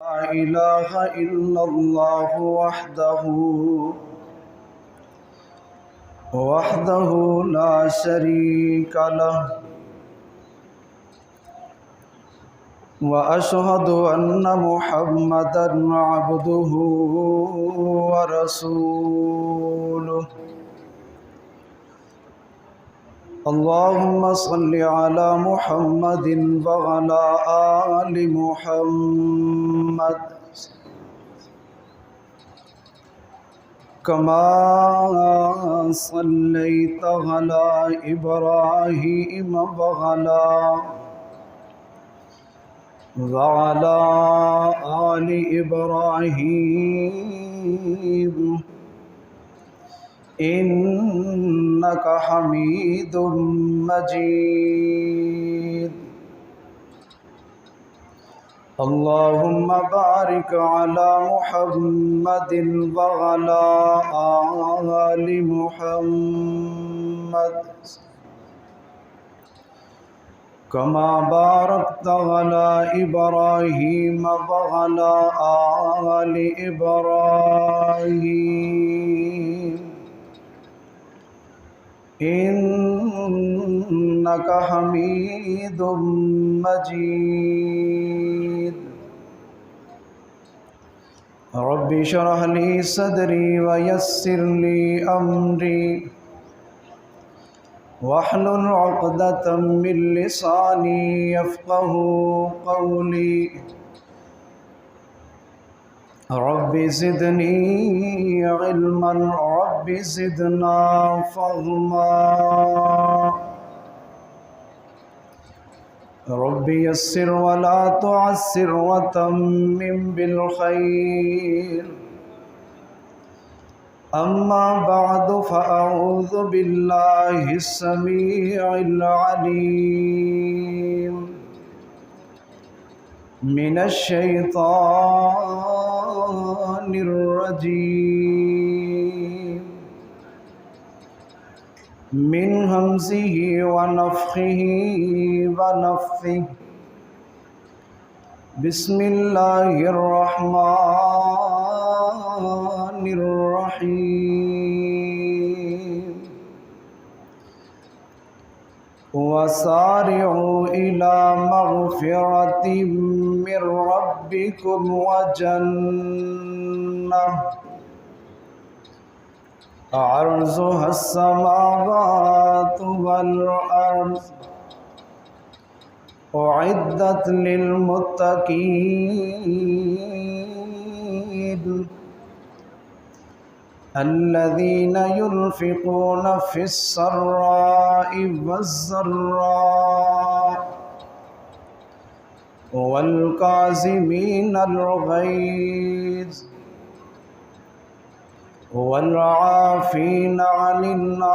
لا إله إلا الله وحده لا شريك له وأشهد أن محمدا عبده ورسوله اللهم صل على محمد وعلى آل محمد كما صليت على إبراهيم وعلى آل إبراهيم إنك حميد مجيد اللهم بارك على محمد وعلى آل محمد كما باركت على إبراهيم وعلى آل إبراهيم إنك حميد مجيد رب اشرح لي صدري ويسر لي أمري واحلل عقدة من لساني يفقه قولي رب زدني علما رب زدنا فهما رب يسر ولا تعسر وتمم بالخير أما بعد فأعوذ بالله السميع العليم من الشيطان الرجيم من همزه ونفخه ونفثه بسم الله الرحمن الرحيم وسارعوا إلى مغفرة من ربكم وجنة عرضها السماوات والأرض أعدت للمتقين الذين ينفقون في السراء والضراء والكاظمين الغيظ والعافين عن الناس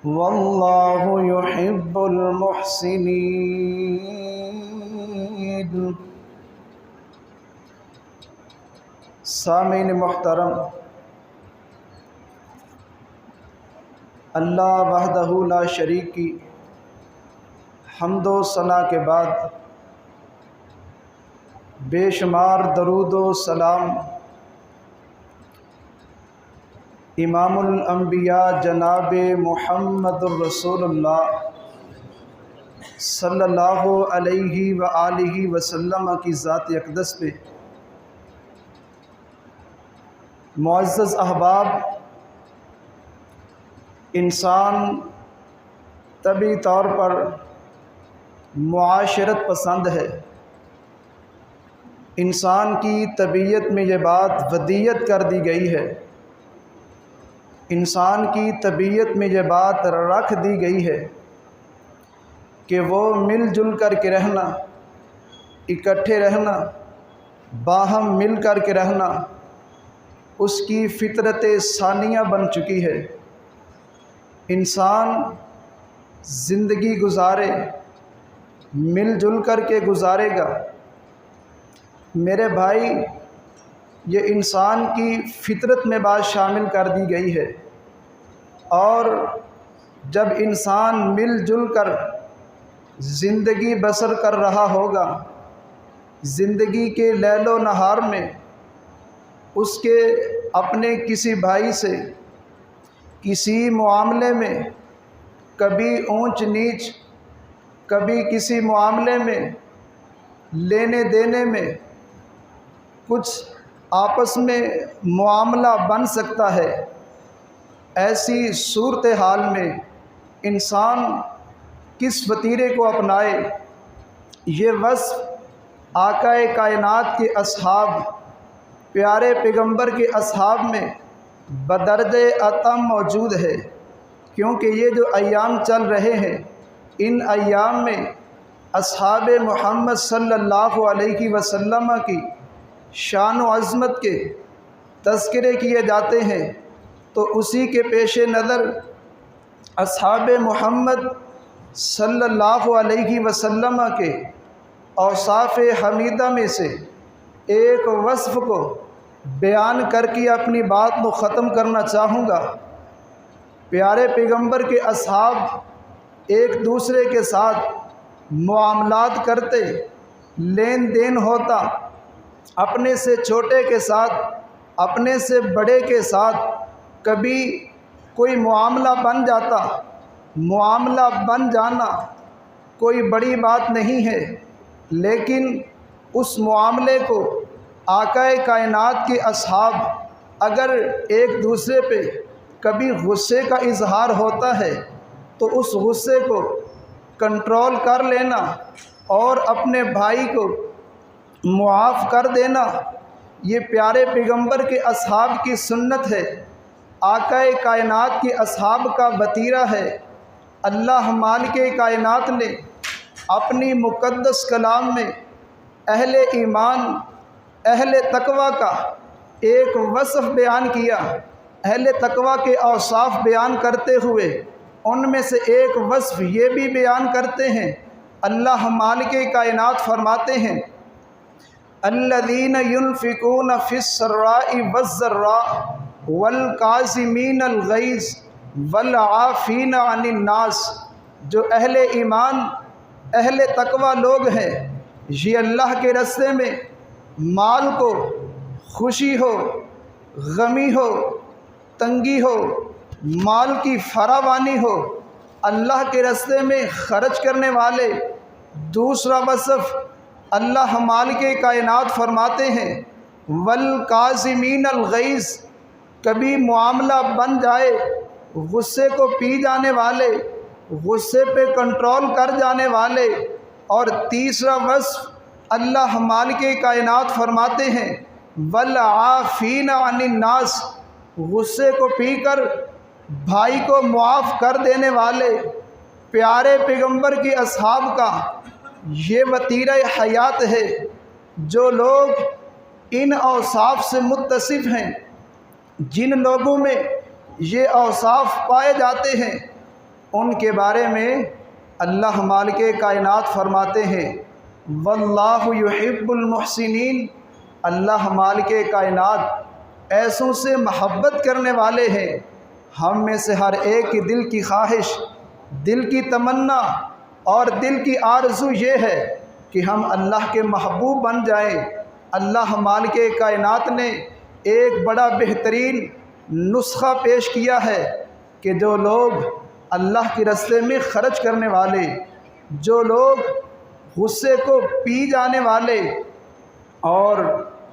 والله يحب المحسنين سامعین محترم، اللہ وحدہ لا شریک کی حمد و ثنا کے بعد بے شمار درود و سلام امام الانبیاء جناب محمد الرسول اللہ صلی اللہ علیہ وآلہ وسلم کی ذات اقدس پہ۔ معزز احباب، انسان طبعی طور پر معاشرت پسند ہے۔ انسان کی طبیعت میں یہ بات ودیت کر دی گئی ہے، انسان کی طبیعت میں یہ بات رکھ دی گئی ہے کہ وہ مل جل کر کے رہنا، اکٹھے رہنا، باہم مل کر کے رہنا اس کی فطرت ثانیہ بن چکی ہے۔ انسان زندگی گزارے مل جل کر کے گزارے گا۔ میرے بھائی، یہ انسان کی فطرت میں بات شامل کر دی گئی ہے، اور جب انسان مل جل کر زندگی بسر کر رہا ہوگا، زندگی کے لیل و نہار میں اس کے اپنے کسی بھائی سے کسی معاملے میں کبھی اونچ نیچ، کبھی کسی معاملے میں لینے دینے میں کچھ آپس میں معاملہ بن سکتا ہے۔ ایسی صورتحال میں انسان کس وتیرے کو اپنائے؟ یہ وصف آقا کائنات کے اصحاب، پیارے پیغمبر کے اصحاب میں بدرجہ اتم موجود ہے، کیونکہ یہ جو ایام چل رہے ہیں ان ایام میں اصحاب محمد صلی اللہ علیہ وسلم کی شان و عظمت کے تذکرے کیے جاتے ہیں، تو اسی کے پیش نظر اصحاب محمد صلی اللہ علیہ وسلم کے اوصاف حمیدہ میں سے ایک وصف کو بیان کر کے اپنی بات کو ختم کرنا چاہوں گا۔ پیارے پیغمبر کے اصحاب ایک دوسرے کے ساتھ معاملات کرتے، لین دین ہوتا، اپنے سے چھوٹے کے ساتھ، اپنے سے بڑے کے ساتھ کبھی کوئی معاملہ بن جاتا۔ معاملہ بن جانا کوئی بڑی بات نہیں ہے، لیکن اس معاملے کو آقا کائنات کے اصحاب اگر ایک دوسرے پہ کبھی غصے کا اظہار ہوتا ہے تو اس غصے کو کنٹرول کر لینا اور اپنے بھائی کو معاف کر دینا، یہ پیارے پیغمبر کے اصحاب کی سنت ہے، آقا کائنات کے اصحاب کا وتیرہ ہے۔ اللہ مالک کائنات نے اپنی مقدس کلام میں اہل ایمان، اہل تقوی کا ایک وصف بیان کیا۔ اہل تقوی کے اوصاف بیان کرتے ہوئے ان میں سے ایک وصف یہ بھی بیان کرتے ہیں، اللہ مالک کائنات فرماتے ہیں الذین ينفقون فی السراء والضراء والکاظمین الغیظ والعافین عن الناس، جو اہل ایمان، اہل تقوی لوگ ہیں، یہ اللہ کے راستے میں مال کو خوشی ہو، غمی ہو، تنگی ہو، مال کی فراوانی ہو، اللہ کے راستے میں خرچ کرنے والے۔ دوسرا وصف اللہ مالک کائنات فرماتے ہیں والکاظمین الغیظ، کبھی معاملہ بن جائے، غصے کو پی جانے والے، غصے پہ کنٹرول کر جانے والے۔ اور تیسرا وصف اللہ مالک کائنات فرماتے ہیں والعافین عن الناس، غصے کو پی کر بھائی کو معاف کر دینے والے۔ پیارے پیغمبر کے اصحاب کا یہ وتیرہ حیات ہے۔ جو لوگ ان اوصاف سے متصف ہیں، جن لوگوں میں یہ اوصاف پائے جاتے ہیں، ان کے بارے میں اللہ مالک کائنات فرماتے ہیں واللہ یحب المحسنین، اللہ مالک کائنات ایسوں سے محبت کرنے والے ہیں۔ ہم میں سے ہر ایک کی دل کی خواہش، دل کی تمنا اور دل کی آرزو یہ ہے کہ ہم اللہ کے محبوب بن جائیں۔ اللہ مالک کائنات نے ایک بڑا بہترین نسخہ پیش کیا ہے کہ جو لوگ اللہ کے راستے میں خرچ کرنے والے، جو لوگ غصے کو پی جانے والے، اور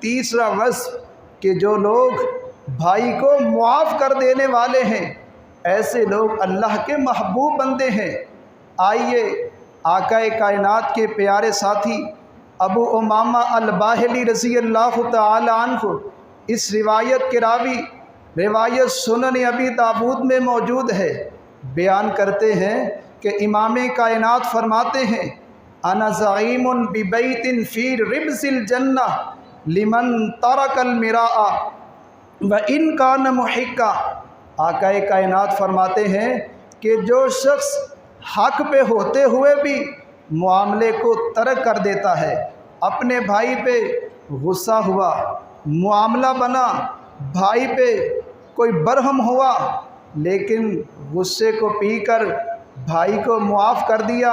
تیسرا وصف کہ جو لوگ بھائی کو معاف کر دینے والے ہیں، ایسے لوگ اللہ کے محبوب بندے ہیں۔ آئیے آقا کائنات کے پیارے ساتھی ابو امامہ الباہلی رضی اللہ تعالی عنہ، اس روایت کے راوی، روایت سنن ابی داود میں موجود ہے، بیان کرتے ہیں کہ امام کائنات فرماتے ہیں انا زعیم ببیت فی ربض الجنہ لمن ترک المراء وان کان محقا۔ آقا کائنات فرماتے ہیں کہ جو شخص حق پہ ہوتے ہوئے بھی معاملے کو ترک کر دیتا ہے، اپنے بھائی پہ غصہ ہوا، معاملہ بنا، بھائی پہ کوئی برہم ہوا، لیکن غصے کو پی کر بھائی کو معاف کر دیا،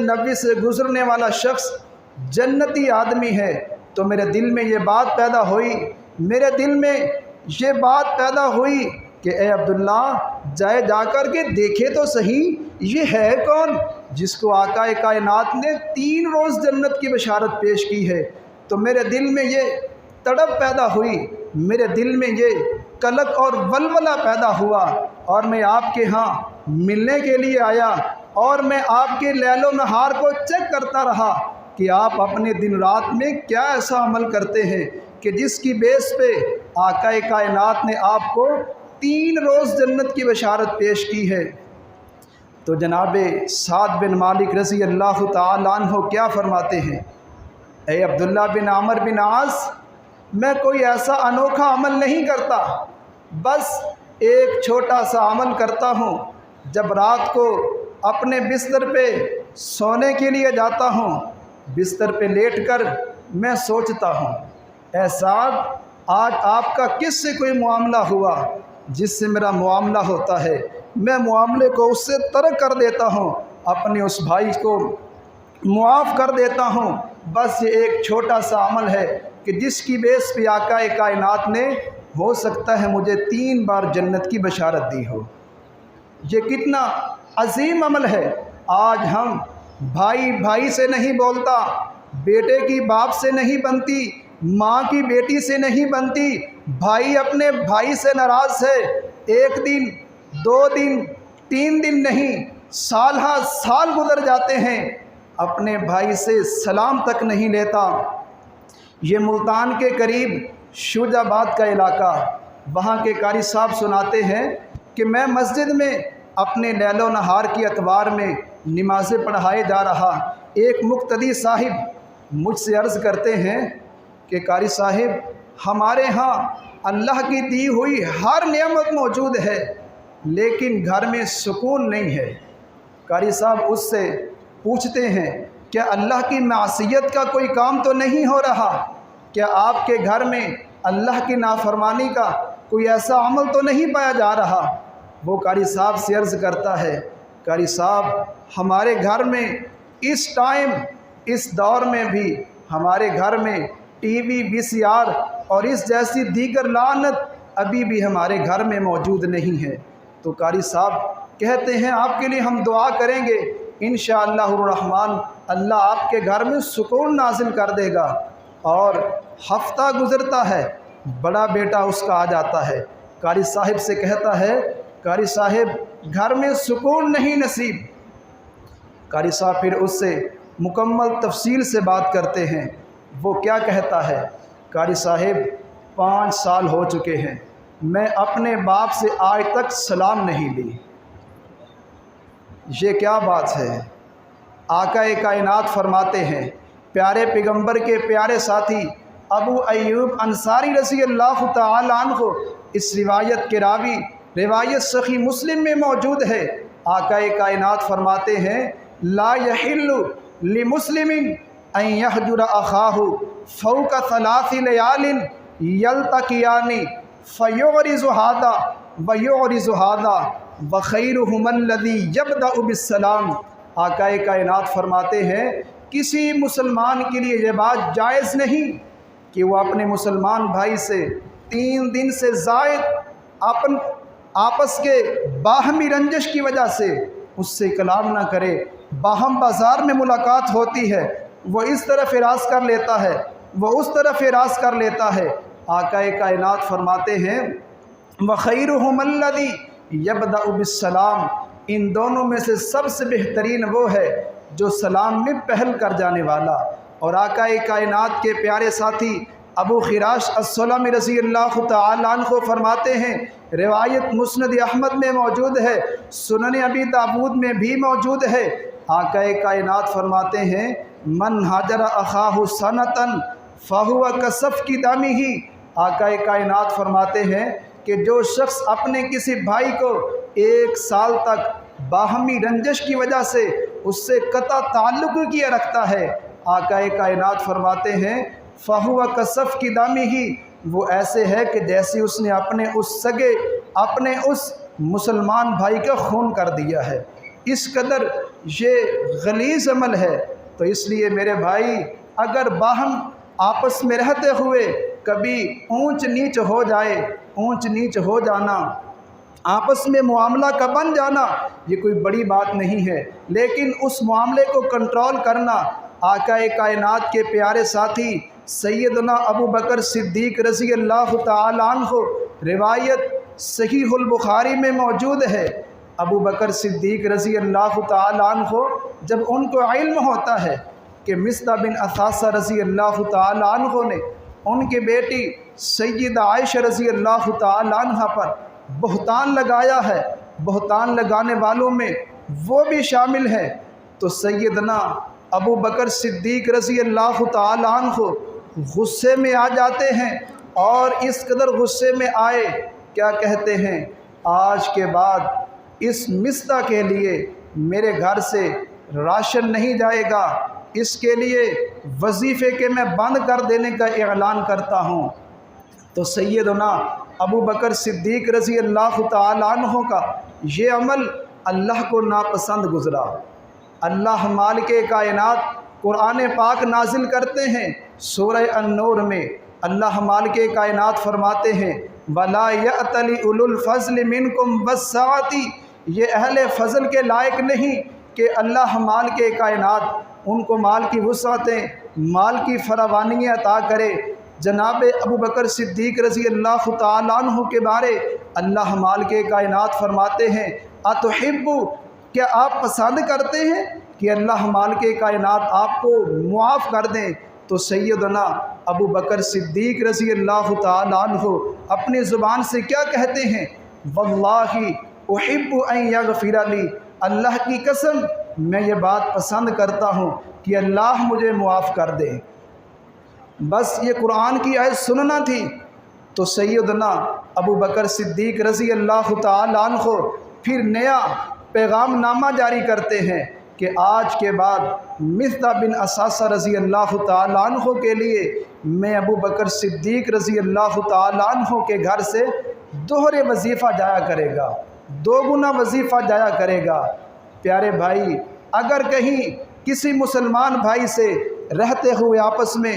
نبوی سے گزرنے والا شخص جنتی آدمی ہے، تو میرے دل میں یہ بات پیدا ہوئی، میرے دل میں یہ بات پیدا ہوئی کہ اے عبداللہ جا کر کے دیکھے تو صحیح یہ ہے کون جس کو آقا کائنات نے 3 روز جنت کی بشارت پیش کی ہے۔ تو میرے دل میں یہ تڑپ پیدا ہوئی، میرے دل میں یہ قلق اور ولولہ پیدا ہوا، اور میں آپ کے ہاں ملنے کے لیے آیا، اور میں آپ کے لیل و نہار کو چیک کرتا رہا کہ آپ اپنے دن رات میں کیا ایسا عمل کرتے ہیں کہ جس کی بیس پہ آقا کائنات نے آپ کو 3 روز جنت کی بشارت پیش کی ہے۔ تو جناب سعد بن مالک رضی اللہ تعالیٰ عنہ کیا فرماتے ہیں، اے عبداللہ بن عمر بن عاص، میں کوئی ایسا انوکھا عمل نہیں کرتا، بس ایک چھوٹا سا عمل کرتا ہوں۔ جب رات کو اپنے بستر پہ سونے کے لیے جاتا ہوں، بستر پہ لیٹ کر میں سوچتا ہوں، اے سعد، آج آپ کا کس سے کوئی معاملہ ہوا جس سے میرا معاملہ ہوتا ہے، میں معاملے کو اس سے ترک کر دیتا ہوں، اپنے اس بھائی کو معاف کر دیتا ہوں۔ بس یہ ایک چھوٹا سا عمل ہے کہ جس کی بیس پہ آقا کائنات نے ہو سکتا ہے مجھے 3 بار جنت کی بشارت دی ہو۔ یہ کتنا عظیم عمل ہے۔ آج ہم بھائی بھائی سے نہیں بولتا، بیٹے کی باپ سے نہیں بنتی، ماں کی بیٹی سے نہیں بنتی، بھائی اپنے بھائی سے ناراض ہے، 1 دن 2 دن 3 دن نہیں، سال ہاں سال گزر جاتے ہیں، اپنے بھائی سے سلام تک نہیں لیتا۔ یہ ملتان کے قریب شوج آباد کا علاقہ، وہاں کے قاری صاحب سناتے ہیں کہ میں مسجد میں اپنے لیل و نہار کی اتوار میں نمازیں پڑھائے جا رہا، ایک مقتدی صاحب مجھ سے عرض کرتے ہیں کہ قاری صاحب، ہمارے ہاں اللہ کی دی ہوئی ہر نعمت موجود ہے، لیکن گھر میں سکون نہیں ہے۔ قاری صاحب اس سے پوچھتے ہیں، کیا اللہ کی معصیت کا کوئی کام تو نہیں ہو رہا؟ کیا آپ کے گھر میں اللہ کی نافرمانی کا کوئی ایسا عمل تو نہیں پایا جا رہا؟ وہ قاری صاحب سے عرض کرتا ہے، قاری صاحب، ہمارے گھر میں اس ٹائم اس دور میں بھی ہمارے گھر میں ٹی وی VCR اور اس جیسی دیگر لعنت ابھی بھی ہمارے گھر میں موجود نہیں ہے۔ تو قاری صاحب کہتے ہیں، آپ کے لیے ہم دعا کریں گے، انشاءاللہ الرحمن اللہ آپ کے گھر میں سکون نازل کر دے گا۔ اور ہفتہ گزرتا ہے، بڑا بیٹا اس کا آ جاتا ہے، قاری صاحب سے کہتا ہے، قاری صاحب گھر میں سکون نہیں نصیب۔ قاری صاحب پھر اس سے مکمل تفصیل سے بات کرتے ہیں۔ وہ کیا کہتا ہے، قاری صاحب 5 سال ہو چکے ہیں، میں اپنے باپ سے آج تک سلام نہیں لی۔ یہ کیا بات ہے؟ آقا کائنات فرماتے ہیں، پیارے پیغمبر کے پیارے ساتھی ابو ایوب انصاری رضی اللہ تعالی عنہ، اس روایت کے راوی، روایت صحیح مسلم میں موجود ہے، آقا کائنات فرماتے ہیں، لا یحل لمسلم ان یحجر اخاہ فوق 3 لیال یلتقیان فیعرض ھذا ویعرض ھذا وخیرہم الذی یبدأ بالسلام۔ آقا کائنات فرماتے ہیں، کسی مسلمان کے لیے یہ بات جائز نہیں کہ وہ اپنے مسلمان بھائی سے 3 دن سے زائد آپس کے باہمی رنجش کی وجہ سے اس سے کلام نہ کرے۔ باہم بازار میں ملاقات ہوتی ہے، وہ اس طرف اعراض کر لیتا ہے، وہ اس طرف اعراض کر لیتا ہے۔ آقا کائنات فرماتے ہیں، وَخَيْرُهُمَ الَّذِي يَبْدَأُ بِالسَّلَامِ، ان دونوں میں سے سب سے بہترین وہ ہے جو سلام میں پہل کر جانے والا۔ اور آقا کائنات کے پیارے ساتھی ابو خراش السلمی رضی اللہ تعالی عنہ فرماتے ہیں، روایت مسند احمد میں موجود ہے، سنن ابی داود میں بھی موجود ہے، آقا کائنات فرماتے ہیں، من حاجر اخاہ سنتن فہو کصفک دمہ۔ آقا کائنات فرماتے ہیں کہ جو شخص اپنے کسی بھائی کو 1 سال تک باہمی رنجش کی وجہ سے اس سے قطع تعلق کیے رکھتا ہے، آقا کائنات فرماتے ہیں، فہو کصفک دمہ، وہ ایسے ہے کہ جیسے اس نے اپنے اس مسلمان بھائی کا خون کر دیا ہے۔ اس قدر یہ غلیظ عمل ہے۔ تو اس لیے میرے بھائی، اگر باہم آپس میں رہتے ہوئے کبھی اونچ نیچ ہو جائے، اونچ نیچ ہو جانا، آپس میں معاملہ کا بن جانا، یہ کوئی بڑی بات نہیں ہے، لیکن اس معاملے کو کنٹرول کرنا آقا کائنات کے پیارے ساتھی سیدنا ابو بکر صدیق رضی اللہ تعالی عنہ، روایت صحیح البخاری میں موجود ہے۔ ابو بکر صدیق رضی اللہ تعالی عنہ جب ان کو علم ہوتا ہے کہ مصطح بن اثاثہ رضی اللہ تعالی عنہ نے ان کی بیٹی سیدہ عائشہ رضی اللہ تعالی عنہ پر بہتان لگایا ہے، بہتان لگانے والوں میں وہ بھی شامل ہے، تو سیدنا ابو بکر صدیق رضی اللہ تعالی عنہ غصے میں آ جاتے ہیں، اور اس قدر غصے میں آئے کیا کہتے ہیں، آج کے بعد اس مصطح کے لیے میرے گھر سے راشن نہیں جائے گا، اس کے لیے وظیفے کے میں بند کر دینے کا اعلان کرتا ہوں۔ تو سیدنا ابو بکر صدیق رضی اللہ تعالی عنہ کا یہ عمل اللہ کو ناپسند گزرا۔ اللہ مالک کائنات قرآن پاک نازل کرتے ہیں، سورہ النور میں اللہ مالک کائنات فرماتے ہیں وَلَا يَأْتَلِ أُولُو الْفَضْلِ مِنْكُمْ وَالسَّعَةِ، یہ اہل فضل کے لائق نہیں کہ اللہ مالک کائنات ان کو مال کی وسعتیں، مال کی فراوانیاں عطا کرے۔ جناب ابو بکر صدیق رضی اللہ تعالی عنہ کے بارے اللہ مالک کائنات فرماتے ہیں اتحب، کیا آپ پسند کرتے ہیں کہ اللہ مالک کائنات آپ کو معاف کر دیں؟ تو سیدنا ابو بکر صدیق رضی اللہ تعالی عنہ اپنی زبان سے کیا کہتے ہیں، واللہ احب ان یغفر لی، اللہ کی قسم میں یہ بات پسند کرتا ہوں کہ اللہ مجھے معاف کر دے۔ بس یہ قرآن کی آیت سننا تھی، تو سیدنا ابو بکر صدیق رضی اللہ تعالی عنہ پھر نیا پیغام نامہ جاری کرتے ہیں کہ آج کے بعد مصطح بن اثاثہ رضی اللہ تعالی عنہ کے لیے میں ابو بکر صدیق رضی اللہ تعالی عنہ کے گھر سے دوہرے وظیفہ جایا کرے گا، دو گنا وظیفہ جایا کرے گا۔ پیارے بھائی، اگر کہیں کسی مسلمان بھائی سے رہتے ہوئے آپس میں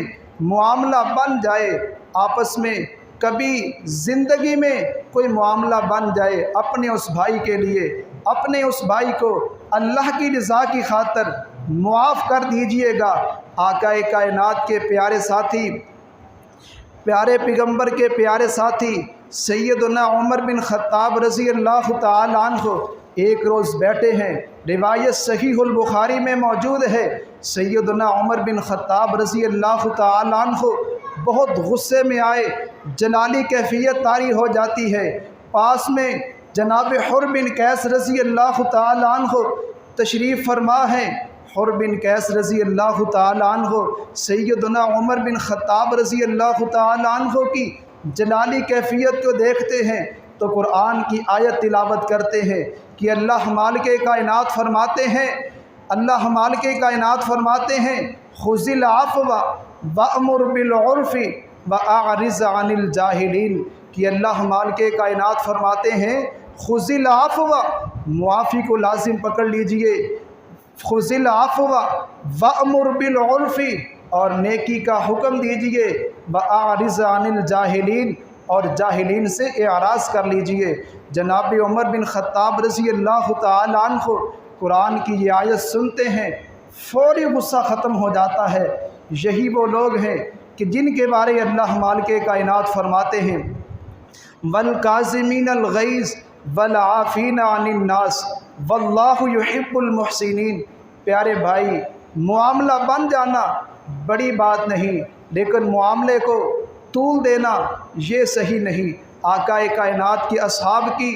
معاملہ بن جائے، آپس میں کبھی زندگی میں کوئی معاملہ بن جائے، اپنے اس بھائی کے لیے، اپنے اس بھائی کو اللہ کی رضا کی خاطر معاف کر دیجئے گا۔ آقا کائنات کے پیارے ساتھی، پیارے پیغمبر کے پیارے ساتھی سیدنا عمر بن خطاب رضی اللہ تعالی عنہ ایک روز بیٹھے ہیں، روایت صحیح البخاری میں موجود ہے، سیدنا عمر بن خطاب رضی اللہ تعالی عنہ بہت غصے میں آئے، جلالی کیفیت طاری ہو جاتی ہے۔ پاس میں جناب حر بن قیس رضی اللہ تعالی عنہ تشریف فرما ہے۔ حر بن قیس رضی اللہ تعالی عنہ سیدنا عمر بن خطاب رضی اللہ تعالی عنہ کی جلالی کیفیت کو دیکھتے ہیں تو قرآن کی آیت تلاوت کرتے ہیں کہ اللہ مالک کائنات فرماتے ہیں، اللہ مالک کائنات فرماتے ہیں خذ العفو وأمر بالعرف وأعرض عن الجاہلین، کہ اللہ مالک کائنات فرماتے ہیں خذ العفو، معافی کو لازم پکڑ لیجئے، خذ العفو وأمر بالعرف، اور نیکی کا حکم دیجئے، وأعرض عن الجاہلین، اور جاہلین سے اعراض کر لیجئے۔ جناب عمر بن خطاب رضی اللہ تعالی عنہ قرآن کی یہ آیت سنتے ہیں، فوری غصہ ختم ہو جاتا ہے۔ یہی وہ لوگ ہیں کہ جن کے بارے اللہ مالک کائنات فرماتے ہیں وَالْكَاظِمِينَ الْغَيْظَ وَالْعَافِينَ عَنِ النَّاسِ وَاللَّهُ يُحِبُّ الْمُحْسِنِينَ۔ پیارے بھائی، معاملہ بن جانا بڑی بات نہیں، لیکن معاملے کو طول دینا یہ صحیح نہیں۔ آقا کائنات کے اصحاب کی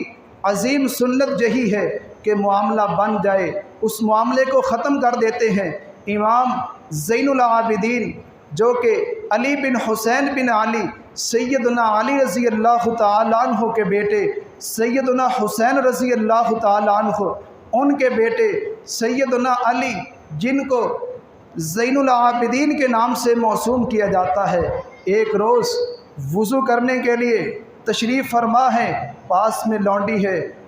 عظیم سنت یہی ہے کہ معاملہ بن جائے اس معاملے کو ختم کر دیتے ہیں۔ امام زین العابدین جو کہ علی بن حسین بن علی، سیدنا علی رضی اللہ تعالی عنہ کے بیٹے، سیدنا حسین رضی اللہ تعالی عنہ ان کے بیٹے سیدنا علی، جن کو زین العابدین کے نام سے موسوم کیا جاتا ہے، ایک روز وضو کرنے کے لیے تشریف فرما ہے، پاس میں لونڈی ہے،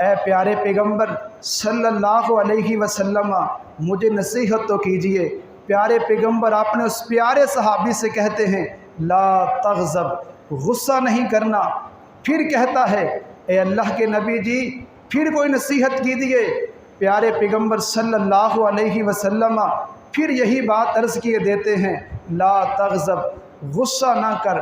اے پیارے پیغمبر صلی اللہ علیہ وسلم مجھے نصیحت تو کیجئے۔ پیارے پیغمبر اپنے اس پیارے صحابی سے کہتے ہیں لا تغضب، غصہ نہیں کرنا۔ پھر کہتا ہے اے اللہ کے نبی جی پھر کوئی نصیحت کیجئے۔ پیارے پیغمبر صلی اللہ علیہ وسلم پھر یہی بات عرض کیے دیتے ہیں لا تغضب، غصہ نہ کر۔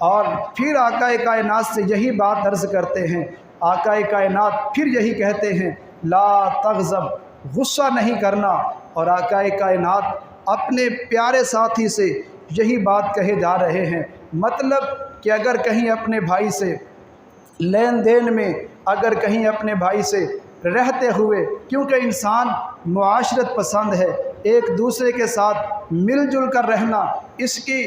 اور پھر آقا کائنات سے یہی بات عرض کرتے ہیں، آقا کائنات پھر یہی کہتے ہیں لا تغضب، غصہ نہیں کرنا۔ اور آقا کائنات اپنے پیارے ساتھی سے یہی بات کہے جا رہے ہیں، مطلب کہ اگر کہیں اپنے بھائی سے لین دین میں، اگر کہیں اپنے بھائی سے رہتے ہوئے، کیونکہ انسان معاشرت پسند ہے، ایک دوسرے کے ساتھ مل جل کر رہنا اس کی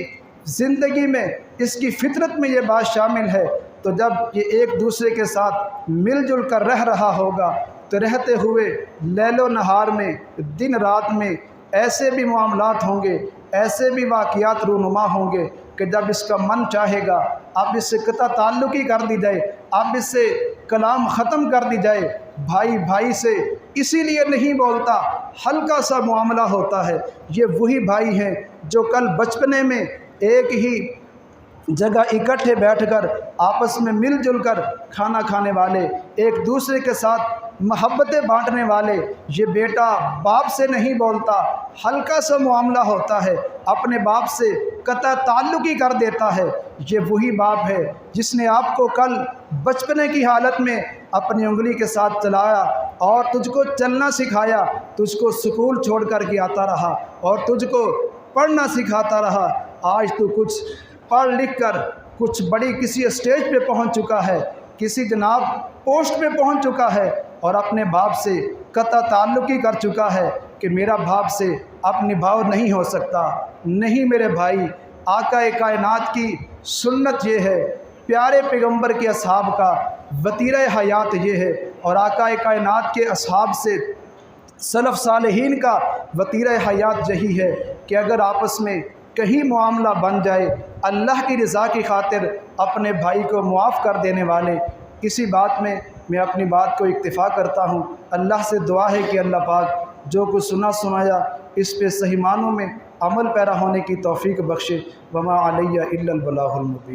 زندگی میں، اس کی فطرت میں یہ بات شامل ہے، تو جب یہ ایک دوسرے کے ساتھ مل جل کر رہ رہا ہوگا تو رہتے ہوئے لیل و نہار میں، دن رات میں ایسے بھی معاملات ہوں گے، ایسے بھی واقعات رونما ہوں گے کہ جب اس کا من چاہے گا اب اس سے قطع تعلقی کر دی جائے، اب اس سے کلام ختم کر دی جائے۔ بھائی بھائی سے اسی لیے نہیں بولتا، ہلکا سا معاملہ ہوتا ہے۔ یہ وہی بھائی ہیں جو کل بچپنے میں ایک ہی جگہ اکٹھے بیٹھ کر آپس میں مل جل کر کھانا کھانے والے، ایک دوسرے کے ساتھ محبتیں بانٹنے والے۔ یہ بیٹا باپ سے نہیں بولتا، ہلکا سا معاملہ ہوتا ہے اپنے باپ سے قطع تعلقی کر دیتا ہے۔ یہ وہی باپ ہے جس نے آپ کو کل بچپنے کی حالت میں اپنی انگلی کے ساتھ چلایا اور تجھ کو چلنا سکھایا، تجھ کو سکول چھوڑ کر کے آتا رہا اور تجھ کو پڑھنا سکھاتا رہا۔ آج تو کچھ پڑھ لکھ کر کچھ بڑی کسی اسٹیج پہ پہنچ چکا ہے، کسی جناب پوسٹ پہ پہنچ چکا ہے اور اپنے باپ سے قطع تعلقی کر چکا ہے کہ میرا باپ سے اب نبھاؤ نہیں ہو سکتا۔ نہیں میرے بھائی، آقا کائنات کی سنت یہ ہے، پیارے پیغمبر کے اصحاب کا وتیرہ حیات یہ ہے، اور آقا کائنات کے اصحاب سے سلف صالحین کا وتیرہ حیات یہی ہے کہ اگر آپس میں کہیں معاملہ بن جائے، اللہ کی رضا کی خاطر اپنے بھائی کو معاف کر دینے والے۔ اسی بات میں اپنی بات کو اکتفا کرتا ہوں۔ اللہ سے دعا ہے کہ اللہ پاک جو کچھ سنا سنایا اس پہ صحیح معنوں میں عمل پیرا ہونے کی توفیق بخشے۔ وما علیہ الا البلاغ المبین۔